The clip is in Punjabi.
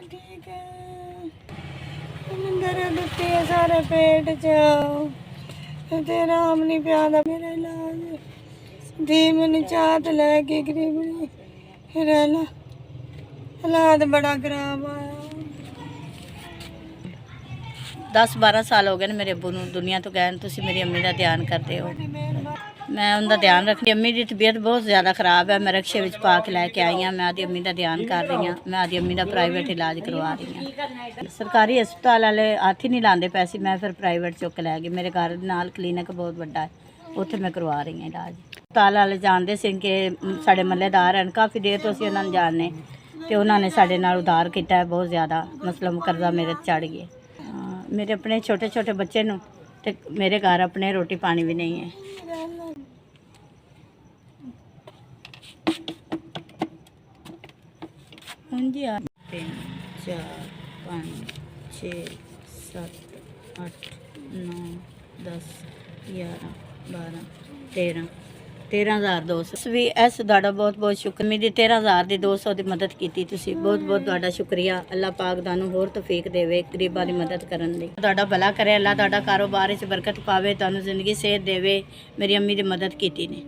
ठीक है दर्द होती है सारे पेट च तेरा हम नहीं प्यादा मेरा इलाज दी मैंने चाहत लैके गरीबनी रहना हालात बड़ा खराब आया 10-12 ਸਾਲ ਹੋ ਗਏ ਨੇ ਮੇਰੇ ਅੱਬੂ ਨੂੰ ਦੁਨੀਆ ਤੋਂ ਗਏ ਨੂੰ। ਤੁਸੀਂ ਮੇਰੀ ਅੰਮੀ ਦਾ ਧਿਆਨ ਕਰਦੇ ਹੋ, ਮੈਂ ਉਹਨਾਂ ਦਾ ਧਿਆਨ ਰੱਖਦੀ। ਅੰਮੀ ਦੀ ਤਬੀਅਤ ਬਹੁਤ ਜ਼ਿਆਦਾ ਖਰਾਬ ਹੈ, ਮੈਂ ਰਕਸ਼ੇ ਵਿੱਚ ਪਾ ਕੇ ਲੈ ਕੇ ਆਈ ਹਾਂ। ਮੈਂ ਆਦੀ ਅੰਮੀ ਦਾ ਧਿਆਨ ਕਰ ਰਹੀ ਹਾਂ, ਮੈਂ ਆਦੀ ਅੰਮੀ ਦਾ ਪ੍ਰਾਈਵੇਟ ਇਲਾਜ ਕਰਵਾ ਰਹੀ ਹਾਂ। ਸਰਕਾਰੀ ਹਸਪਤਾਲ ਵਾਲੇ ਹੱਥ ਹੀ ਨਹੀਂ ਲਾਉਂਦੇ ਪੈਸੇ, ਮੈਂ ਫਿਰ ਪ੍ਰਾਈਵੇਟ ਚੁੱਕ ਲੈ ਗਈ। ਮੇਰੇ ਘਰ ਨਾਲ ਕਲੀਨਿਕ ਬਹੁਤ ਵੱਡਾ ਹੈ, ਉੱਥੇ ਮੈਂ ਕਰਵਾ ਰਹੀ ਹਾਂ ਇਲਾਜ। ਹਸਪਤਾਲ ਵਾਲੇ ਜਾਣਦੇ ਸੀ ਕਿ ਸਾਡੇ ਮੱਲੇਦਾਰ ਹਨ, ਕਾਫੀ ਦੇਰ ਤੋਂ ਅਸੀਂ ਉਹਨਾਂ ਨੂੰ ਜਾਣਦੇ ਤੇ ਉਹਨਾਂ ਨੇ ਸਾਡੇ ਨਾਲ ਉਧਾਰ ਕੀਤਾ ਹੈ ਬਹੁਤ ਜ਼ਿਆਦਾ। ਮਸਲਮ ਕਰਜ਼ਾ ਮੇਰੇ ਚੜ ਗਿਆ। मेरे अपने छोटे छोटे बच्चे नु ते मेरे घर अपने रोटी पानी भी नहीं है। हाँ जी 3 4 5 6 7 8 9 10 11 12 13 13,200 ਵੀ ਇਸ ਤੁਹਾਡਾ ਬਹੁਤ ਬਹੁਤ ਸ਼ੁਕਰ। ਮੇਰੀ 13,000 ਦੀ 200 ਦੀ ਮਦਦ ਕੀਤੀ ਤੁਸੀਂ, ਬਹੁਤ ਬਹੁਤ ਤੁਹਾਡਾ ਸ਼ੁਕਰੀਆ। ਅੱਲਾਹ ਪਾਕ ਤੁਹਾਨੂੰ ਹੋਰ ਤੌਫੀਕ ਦੇਵੇ ਗਰੀਬਾਂ ਦੀ ਮਦਦ ਕਰਨ ਦੀ। ਤੁਹਾਡਾ ਭਲਾ ਕਰੇ, ਅੱਲਾਹ ਤੁਹਾਡਾ ਕਾਰੋਬਾਰ ਵਿੱਚ ਬਰਕਤ ਪਾਵੇ, ਤੁਹਾਨੂੰ ਜ਼ਿੰਦਗੀ ਸਿਹਤ ਦੇਵੇ। ਮੇਰੀ ਅੰਮੀ ਦੀ ਮਦਦ ਕੀਤੀ ਨੇ।